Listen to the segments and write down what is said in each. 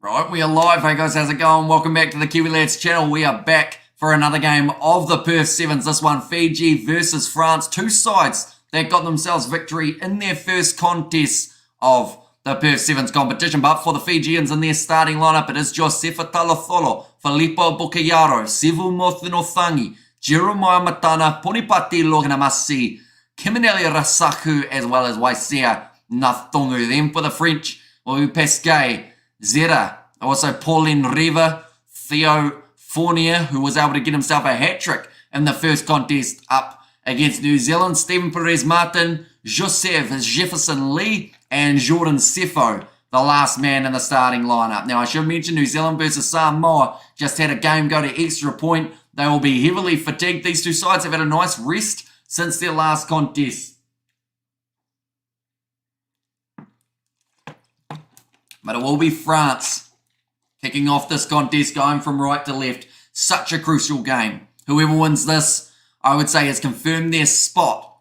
Right, we are live. Hey guys, how's it going? Welcome back to the Kiwi Lads channel. We are back for another game of the Perth Sevens. This one, Fiji versus France. Two sides that got themselves victory in their first contest of the Perth Sevens competition. But for the Fijians in their starting lineup, it is Josefa Talatholo, Filippo Bukayaro, Sivu Mothinothangi, Jeremiah Matana, Ponipati Loganamasi, Kiminelli Rasaku, as well as Waisea Nathongu. Then for the French, will be Pesquet, Zeta, also Pauline Riva, Theo Fournier, who was able to get himself a hat-trick in the first contest up against New Zealand, Stephen Perez-Martin, Joseph Jefferson Lee, and Jordan Sefo, the last man in the starting lineup. Now, I should mention New Zealand versus Samoa just had a game go to extra point. They will be heavily fatigued. These two sides have had a nice rest since their last contest. But it will be France kicking off this contest, going from right to left. Such a crucial game. Whoever wins this, I would say, has confirmed their spot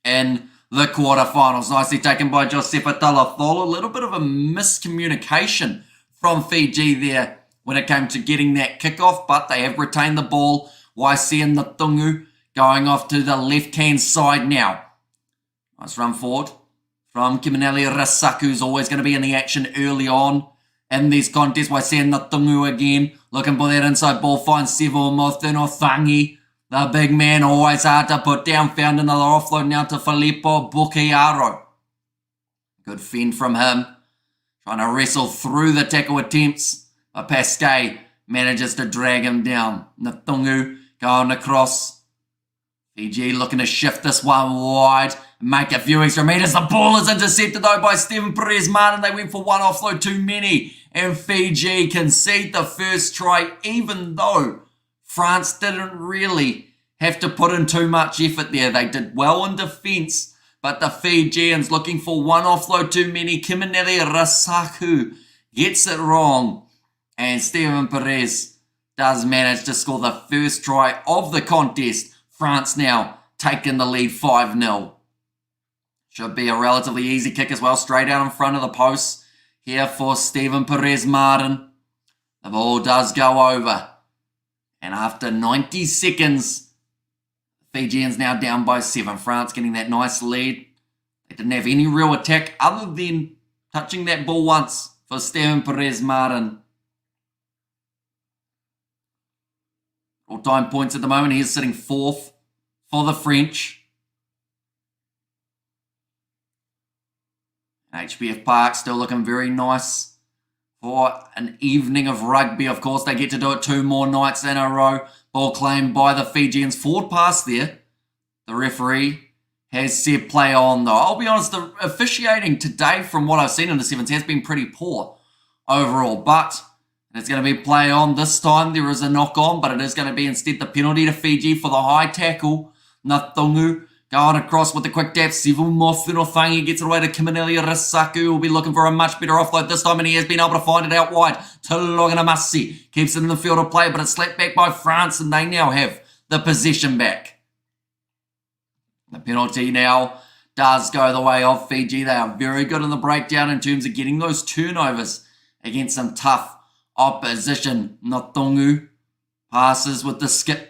in the quarterfinals. Nicely taken by Josefa Talatholo. A little bit of a miscommunication from Fiji there when it came to getting that kickoff, but they have retained the ball. Waisea Nathongu going off to the left-hand side now. Nice run forward from Kiminelli Rasaku, who's always going to be in the action early on in these contests. Waisea Nathongu again, looking for that inside ball, finds Sivu Mothinothangi. The big man, always hard to put down, found another offload now to Filippo Bukayaro. Good fend from him, trying to wrestle through the tackle attempts, but Pesquet manages to drag him down. Nathongu going across. Fiji looking to shift this one wide, make a few extra meters. The ball is intercepted though by Stephen Perez-Martin. They went for one offload too many, and Fiji concede the first try, even though France didn't really have to put in too much effort there. They did well in defence, but the Fijians looking for one offload too many. Kiminelli Rasaku gets it wrong, and Stephen Perez does manage to score the first try of the contest. France now taking the lead 5-0. Should be a relatively easy kick as well, straight out in front of the post here for Stephen Perez-Martin. The ball does go over. And after 90 seconds, Fijians now down by 7. France getting that nice lead. They didn't have any real attack other than touching that ball once for Stephen Perez-Martin. All-time points at the moment. He is sitting 4th for the French. HBF Park still looking very nice for an evening of rugby. Of course, they get to do it 2 more nights in a row. Ball claimed by the Fijians. Forward pass there. The referee has said play on though. I'll be honest, the officiating today from what I've seen in the Sevens has been pretty poor overall. But it's going to be play on this time. There is a knock on, but it is going to be instead the penalty to Fiji for the high tackle. Nathongu going across with the quick tap. Sivu Mothinothangi gets it away to Kiminelli Rasaku. Will be looking for a much better offload this time, and he has been able to find it out wide to Loganamasi. Keeps it in the field of play, but it's slapped back by France, and they now have the possession back. The penalty now does go the way of Fiji. They are very good in the breakdown in terms of getting those turnovers against some tough opposition. Nathongu passes with the skip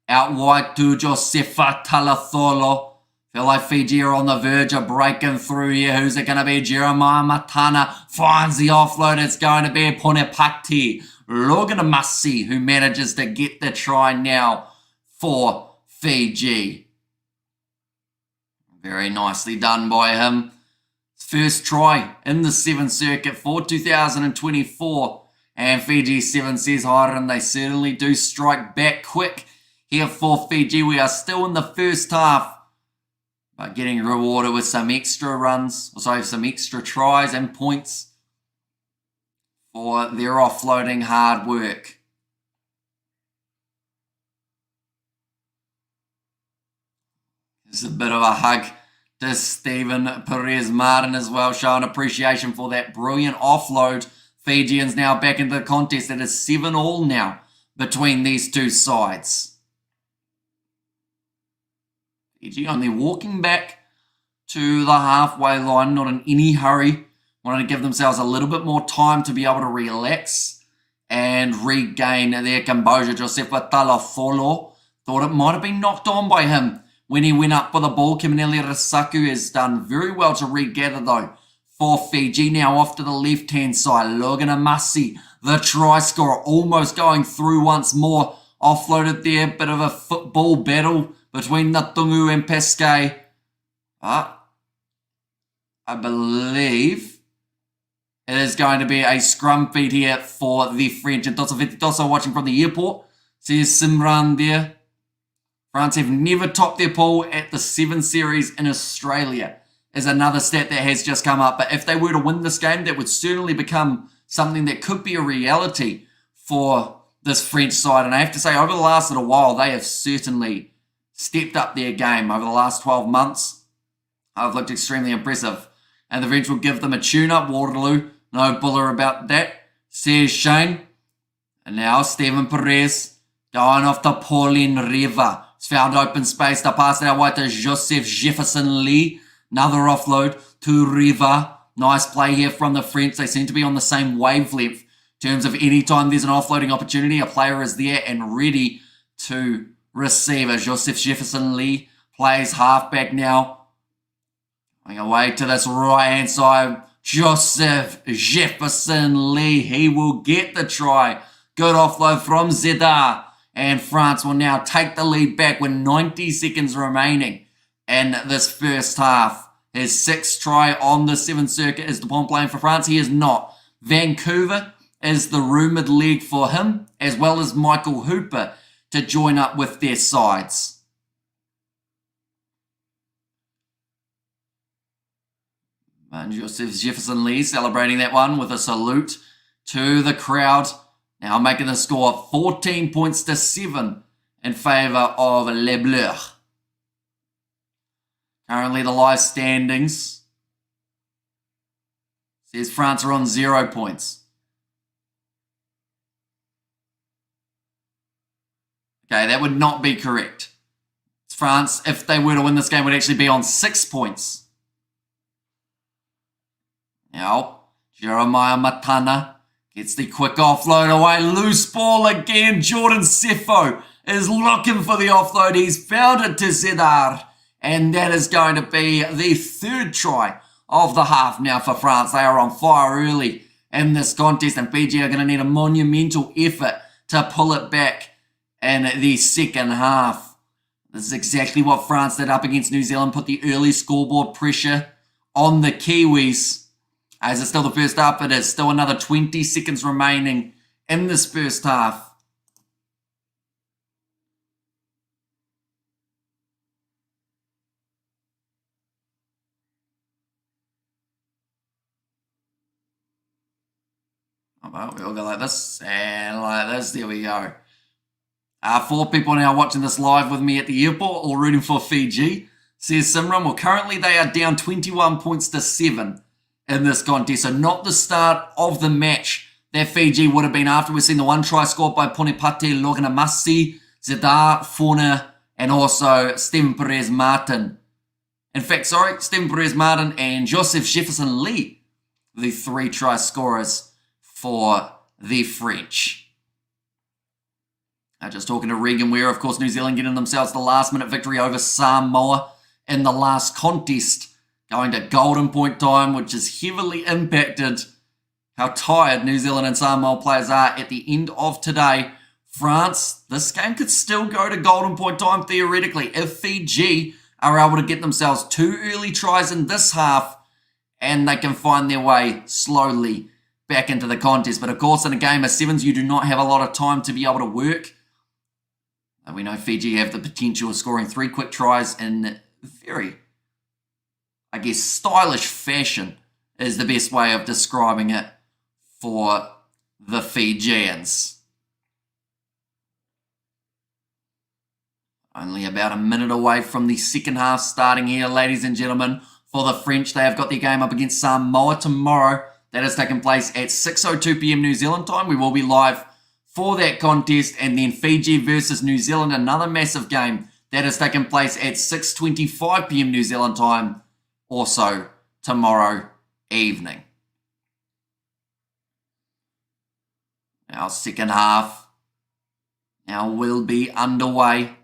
out wide to Josefa Talatholo. Feel like Fiji are on the verge of breaking through here. Who's it going to be? Jeremiah Matana finds the offload. It's going to be Ponipati Loganamasi, who manages to get the try now for Fiji. Very nicely done by him. First try in the Sevens circuit for 2024. And Fiji Sevens says higher, and they certainly do strike back quick here for Fiji. We are still in the first half, but getting rewarded with some extra runs, also some extra tries and points for their offloading hard work. There's a bit of a hug to Stephen Perez-Martin as well, showing appreciation for that brilliant offload. Fijians now back into the contest. It is 7-all now between these two sides. Fiji only walking back to the halfway line, not in any hurry. wanted to give themselves a little bit more time to be able to relax and regain their composure. Josefa Talafolo thought it might have been knocked on by him when he went up for the ball. Kimaneli Rasaku has done very well to regather though for Fiji. Now off to the left-hand side. Logan Amasi, the try scorer, almost going through once more. Offloaded there. Bit of a football battle between Natungu and Pesquet. But I believe it is going to be a scrum feed here for the French. And Tosa watching from the airport. Says Simran there. France have never topped their pool at the Seven Series in Australia, is another stat that has just come up. But if they were to win this game, that would certainly become something that could be a reality for this French side. And I have to say, over the last little while, they have certainly stepped up their game. Over the last 12 months, have looked extremely impressive. And the French will give them a tune-up. Waterloo, no buller about that. Says Shane. And now Steven Perez going off to Pauline Riva. He's found open space to pass that way to Joseph Jefferson Lee. Another offload to Riva. Nice play here from the French. They seem to be on the same wavelength in terms of any time there's an offloading opportunity, a player is there and ready to receive. Joseph Jefferson Lee plays halfback now. Going away to this right-hand side. Joseph Jefferson Lee. He will get the try. Good offload from Zedar. And France will now take the lead back with 90 seconds remaining in this first half. His sixth try on the Seventh Circuit is Dupont playing for France. He is not. Vancouver is the rumoured leg for him, as well as Michael Hooper to join up with their sides. And Joseph Jefferson Lee celebrating that one with a salute to the crowd. Now making the score 14 points to 7 in favour of Les Bleus. Currently the live standings says France are on 0 points. Okay, that would not be correct. France, if they were to win this game, would actually be on 6 points. Now, Jeremiah Matana gets the quick offload away. Loose ball again. Jordan Sefo is looking for the offload. He's found it to Zedar. And that is going to be the third try of the half now for France. They are on fire early in this contest. And Fiji are going to need a monumental effort to pull it back in the second half. This is exactly what France did up against New Zealand. Put the early scoreboard pressure on the Kiwis. As it's still the first half, it is still another 20 seconds remaining in this first half. Oh, well, we all go like this and like this. There we go. 4 people now watching this live with me at the airport, all rooting for Fiji. Says Simran, well, currently they are down 21 points to 7. In this contest. So not the start of the match that Fiji would have been after. We've seen the one try scored by Ponepate Loganamasi, Zedar, Fauna, and also Steven Perez Martin. In fact, Steven Perez Martin and Joseph Jefferson Lee, the 3 try scorers for the French. Just talking to Regan Ware, of course, New Zealand getting themselves the last minute victory over Samoa in the last contest. Going to golden point time, which has heavily impacted how tired New Zealand and Samoa players are at the end of today. France, this game could still go to golden point time theoretically if Fiji are able to get themselves 2 early tries in this half and they can find their way slowly back into the contest. But of course, in a game of sevens, you do not have a lot of time to be able to work. We know Fiji have the potential of scoring 3 quick tries in very, I guess, stylish fashion is the best way of describing it for the Fijians. Only about a minute away from the second half starting here, ladies and gentlemen. For the French, they have got their game up against Samoa tomorrow. That is taking place at 6:02 p.m. New Zealand time. We will be live for that contest. And then Fiji versus New Zealand, another massive game that is taking place at 6:25 p.m. New Zealand time. Also tomorrow evening. Our second half now will be underway.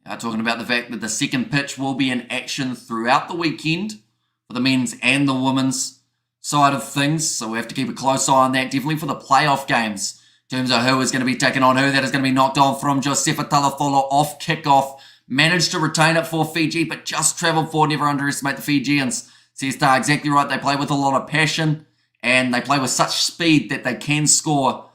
Now talking about the fact that the second pitch will be in action throughout the weekend for the men's and the women's side of things. So we have to keep a close eye on that, definitely for the playoff games. In terms of who is going to be taking on who, that is going to be knocked on from Josefa Talafolo off kickoff. Managed to retain it for Fiji, but just travelled forward. Never underestimate the Fijians. Says Tar, exactly right. They play with a lot of passion, and they play with such speed that they can score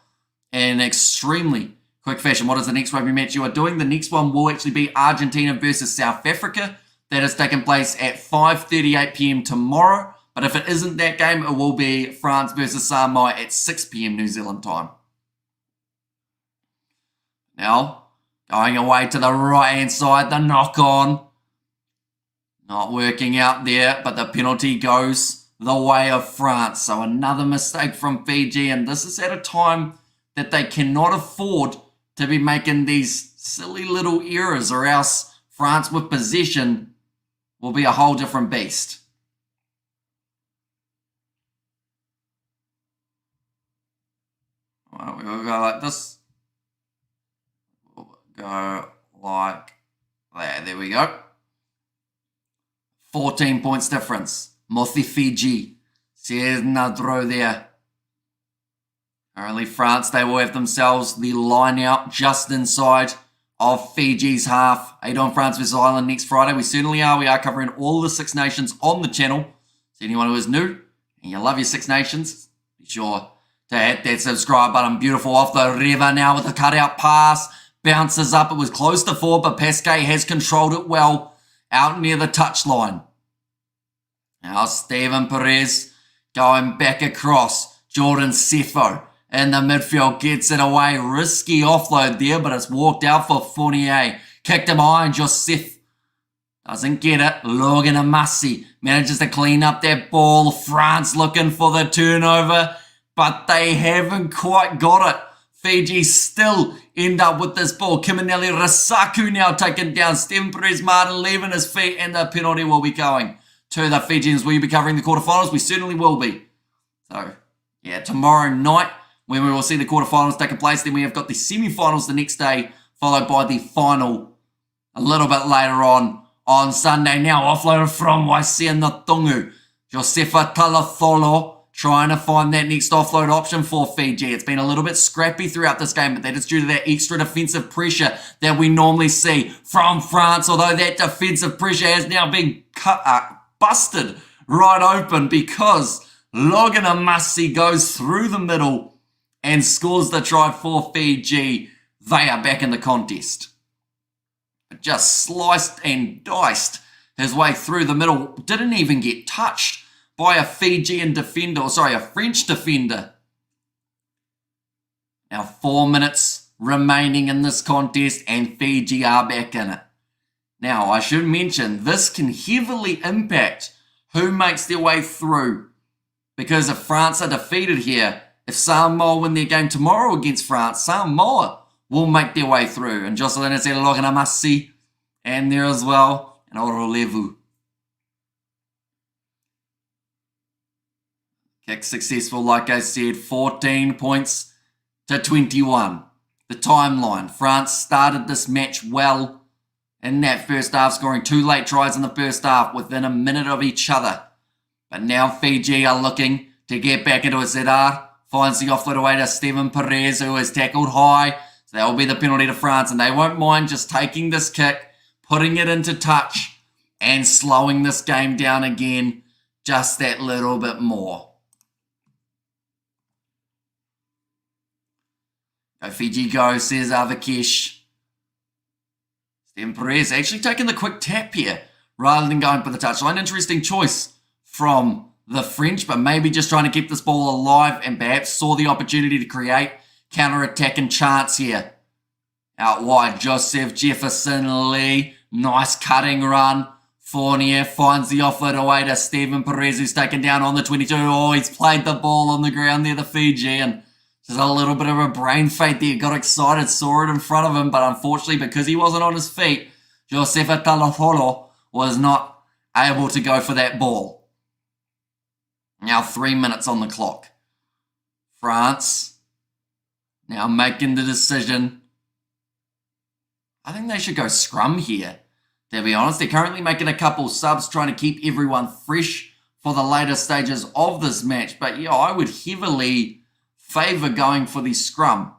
in extremely quick fashion. What is the next rugby match you are doing? The next one will actually be Argentina versus South Africa. That is taking place at 5:38 p.m. tomorrow. But if it isn't that game, it will be France versus Samoa at 6 p.m. New Zealand time. Now, going away to the right-hand side, the knock-on. Not working out there, but the penalty goes the way of France. So another mistake from Fiji, and this is at a time that they cannot afford to be making these silly little errors, or else France with possession will be a whole different beast. Well, we'll go like this. Go like that. There we go. 14 points difference. Mothi Fiji. There's another there. Currently France, they will have themselves the line out just inside of Fiji's half. 8 on France versus Ireland next Friday. We certainly are. We are covering all the Six Nations on the channel. So anyone who is new and you love your Six Nations, be sure to hit that subscribe button. Beautiful off the river now with the cutout pass. Bounces up. It was close to 4, but Pasquet has controlled it well out near the touchline. Now Steven Perez going back across. Jordan Sefo in the midfield gets it away. Risky offload there, but it's walked out for Fournier. Kicked him behind. Joseph doesn't get it. Logan Amasi manages to clean up that ball. France looking for the turnover, but they haven't quite got it. Fiji still end up with this ball. Kiminelli Rasaku now taken down. Steven Perez Martin leaving his feet, and the penalty will be going to the Fijians. Will you be covering the quarterfinals? We certainly will be. So, yeah, tomorrow night when we will see the quarterfinals taking place, then we have got the semi-finals the next day, followed by the final a little bit later on Sunday. Now offloaded from Waisea Tungu. Josefa Talatholo trying to find that next offload option for Fiji. It's been a little bit scrappy throughout this game, but that is due to that extra defensive pressure that we normally see from France, although that defensive pressure has now been busted right open because Logan Amasi goes through the middle and scores the try for Fiji. They are back in the contest. Just sliced and diced his way through the middle. Didn't even get touched by a Fijian defender, a French defender. Now 4 minutes remaining in this contest and Fiji are back in it. Now I should mention this can heavily impact who makes their way through, because if France are defeated here, if Samoa win their game tomorrow against France, Samoa will make their way through. And Jocelyn has Logan Amasi and there as well, and Orolevu. Kick successful, like I said, 14 points to 21. The timeline. France started this match well in that first half, scoring 2 late tries in the first half within a minute of each other. But now Fiji are looking to get back into it. Zedar finds the offload away to Steven Perez, who has tackled high. So that will be the penalty to France, and they won't mind just taking this kick, putting it into touch, and slowing this game down again just that little bit more. Go Fiji go, says Avakesh. Steven Perez actually taking the quick tap here rather than going for the touchline. Interesting choice from the French, but maybe just trying to keep this ball alive and perhaps saw the opportunity to create counter-attacking chance here. Out wide, Joseph Jefferson Lee. Nice cutting run. Fournier finds the offload away to Steven Perez, who's taken down on the 22. Oh, he's played the ball on the ground there, the Fijian. Just a little bit of a brain fade there. Got excited, saw it in front of him, but unfortunately, because he wasn't on his feet, Josefa Talafolo was not able to go for that ball. Now 3 minutes on the clock. France now making the decision. I think they should go scrum here, to be honest. They're currently making a couple subs, trying to keep everyone fresh for the later stages of this match. But yeah, I would heavily favour going for the scrum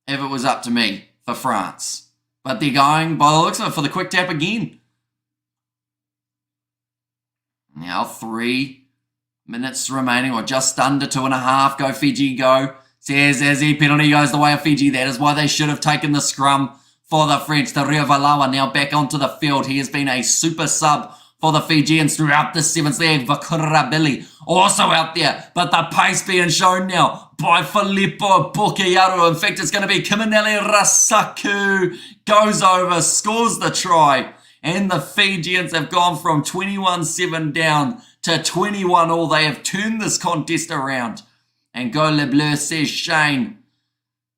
if it was up to me for France. But they're going, by the looks of it, for the quick tap again. Now 3 minutes remaining, or just under 2.5. Go Fiji, go. Says as the penalty goes the way of Fiji. That is why they should have taken the scrum for the French. The Riavalawa now back onto the field. He has been a super sub for the Fijians throughout the sevens leg. Vakurabili also out there, but the pace being shown now by Filippo Bukiaru. In fact, it's going to be Kiminelli Rasaku. Goes over, scores the try, and the Fijians have gone from 21-7 down to 21 all. They have turned this contest around. And Go Le Bleu, says Shane.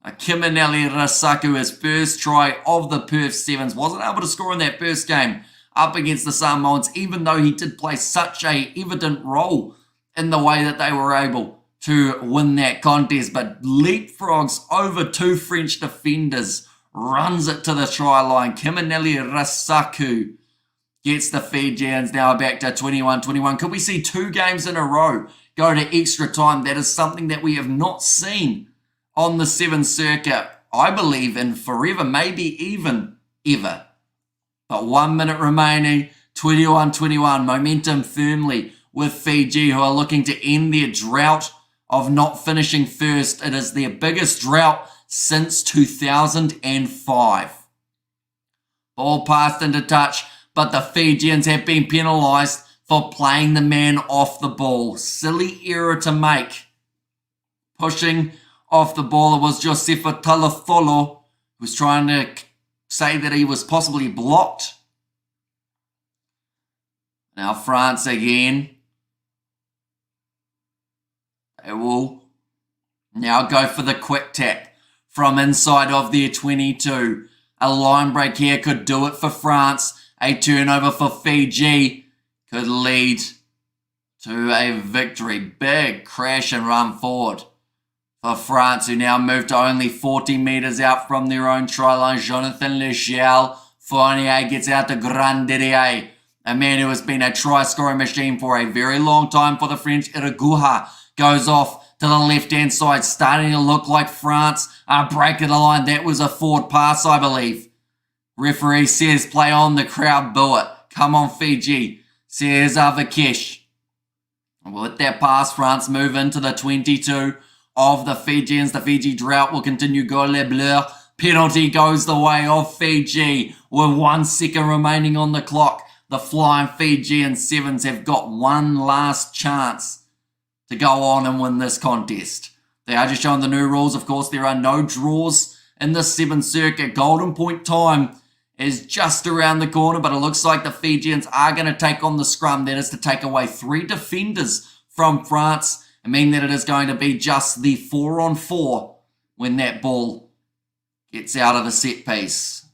Kiminelli Rasaku, his first try of the Perth Sevens, wasn't able to score in that first game up against the Samoans, even though he did play such a evident role in the way that they were able to win that contest. But leapfrogs over 2 French defenders, runs it to the try line. Kiminelli Rasaku gets the Fijians now back to 21-21. Could we see 2 games in a row go to extra time? That is something that we have not seen on the Sevens circuit, I believe, in forever, maybe even ever. But 1 minute remaining, 21-21, momentum firmly with Fiji, who are looking to end their drought of not finishing first. It is their biggest drought since 2005. Ball passed into touch, but the Fijians have been penalised for playing the man off the ball. Silly error to make. Pushing off the ball, it was Josefa Talatholo, who was trying to say that he was possibly blocked. Now France again. They will now go for the quick tap from inside of their 22. A line break here could do it for France. A turnover for Fiji could lead to a victory. Big crash and run forward for France, who now move to only 40 metres out from their own try line. Jonathan Lechelle. Fournier gets out to Grandier, a man who has been a try-scoring machine for a very long time for the French. Iraguha goes off to the left-hand side, starting to look like France are breaking the line. That was a forward pass, I believe. Referee says play on, the crowd boo it. Come on, Fiji, says Avakesh. With that pass, France move into the 22 of the Fijians. The Fiji drought will continue. Go Le Bleu. Penalty goes the way of Fiji with 1 second remaining on the clock. The Flying Fijians Sevens have got one last chance to go on and win this contest. They are just showing the new rules. Of course, there are no draws in the Sevens circuit. Golden point time is just around the corner, but it looks like the Fijians are going to take on the scrum. That is to take away 3 defenders from France and mean that it is going to be just the 4-on-4 when that ball gets out of the set piece.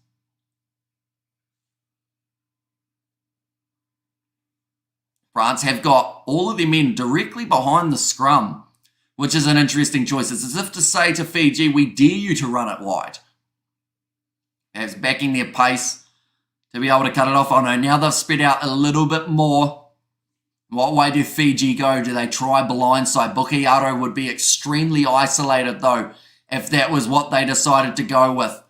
France have got all of their men directly behind the scrum, which is an interesting choice. It's as if to say to Fiji, we dare you to run it wide. It's backing their pace to be able to cut it off. Oh no, now they've spread out a little bit more. What way do Fiji go? Do they try blindside? Bukiaro would be extremely isolated though if that was what they decided to go with.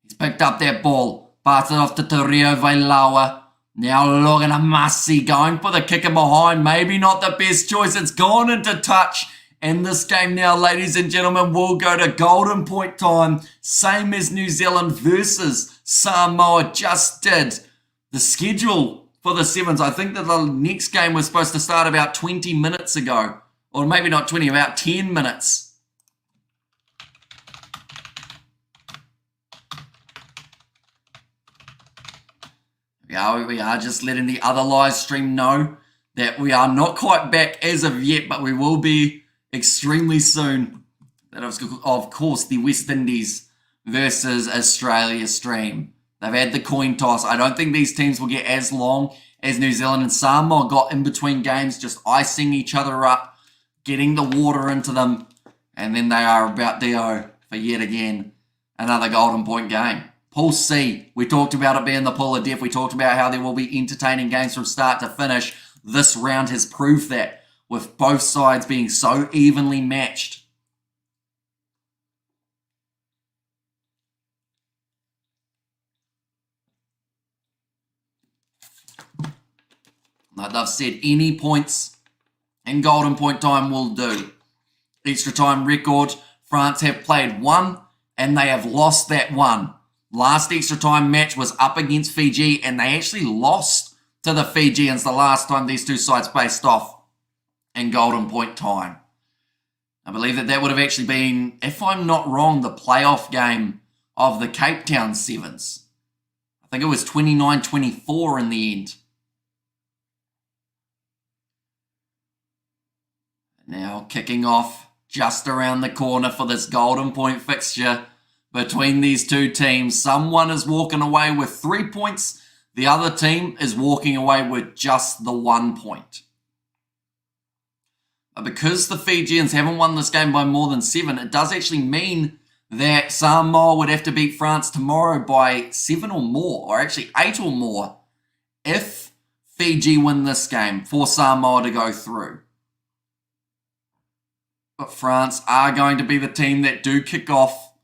He's picked up that ball, passed it off to Tereo Vailawa. Now Logan Amasi going for the kicker behind. Maybe not the best choice. It's gone into touch. And this game now, ladies and gentlemen, will go to golden point time. Same as New Zealand versus Samoa just did. The schedule for the Sevens, I think that the next game was supposed to start about 20 minutes ago. Or maybe not 20, about 10 minutes. We are just letting the other live stream know that we are not quite back as of yet, but we will be extremely soon. That was, of course, the West Indies versus Australia stream. They've had the coin toss. I don't think these teams will get as long as New Zealand and Samoa got in between games, just icing each other up. getting the water into them, and then they are about to go for yet again another golden point game. Pool C, we talked about it being the pool of death. We talked about how there will be entertaining games from start to finish. This round has proved that, with both sides being so evenly matched. Like they've said, any points in golden point time will do. Extra time record, France have played one and they have lost that one. Last extra time match was up against Fiji and they actually lost to the Fijians the last time these two sides faced off in golden point time. I believe that would have actually been, if I'm not wrong, the playoff game of the Cape Town Sevens. I think it was 29-24 in the end. Now kicking off just around the corner for this golden point fixture between these two teams. Someone is walking away with 3 points. The other team is walking away with just the 1 point. But because the Fijians haven't won this game by more than 7, it does actually mean that Samoa would have to beat France tomorrow by 7 or more, or actually 8 or more, if Fiji win this game for Samoa to go through. But France are going to be the team that do kick off.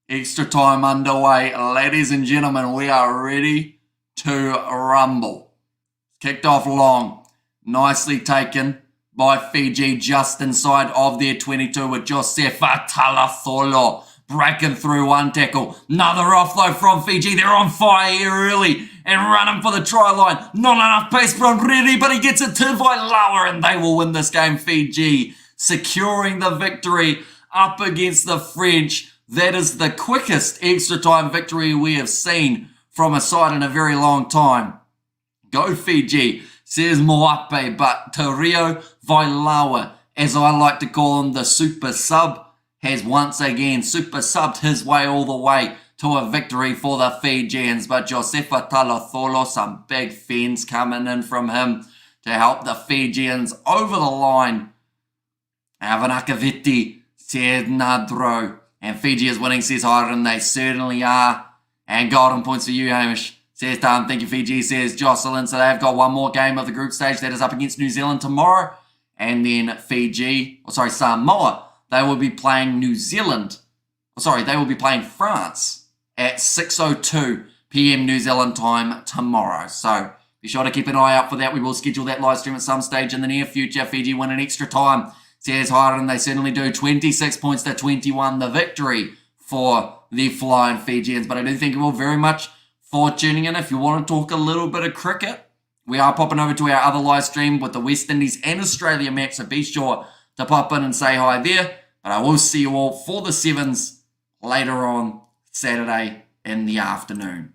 Extra time underway. Ladies and gentlemen, we are ready to rumble. Kicked off long. Nicely taken by Fiji just inside of their 22 with Josefa Talatholo breaking through one tackle. Another offload from Fiji. They're on fire here early and running for the try line. Not enough pace from Riri, but he gets it to Vailawa and they will win this game. Fiji securing the victory up against the French. That is the quickest extra time victory we have seen from a side in a very long time. Go Fiji, says Moape, but Tario Vailawa, as I like to call him, the super sub, has once again super subbed his way all the way to a victory for the Fijians. But Josefa Talatholo, some big fends coming in from him to help the Fijians over the line. Avanakaviti, says Nadro, and Fiji is winning, says Hiron. They certainly are. And golden points for you, Hamish, says Tom. Thank you, Fiji, says Jocelyn. So they've got one more game of the group stage that is up against New Zealand tomorrow. And then Samoa, they will be playing they will be playing France at 6:02 p.m. New Zealand time tomorrow. So be sure to keep an eye out for that. We will schedule that live stream at some stage in the near future. Fiji win an extra time, says Hiron. They certainly do. 26 points to 21, the victory for the Flying Fijians. But I do thank you all very much for tuning in. If you want to talk a little bit of cricket, we are popping over to our other live stream with the West Indies and Australia match, so be sure to pop in and say hi there. But I will see you all for the Sevens later on Saturday in the afternoon.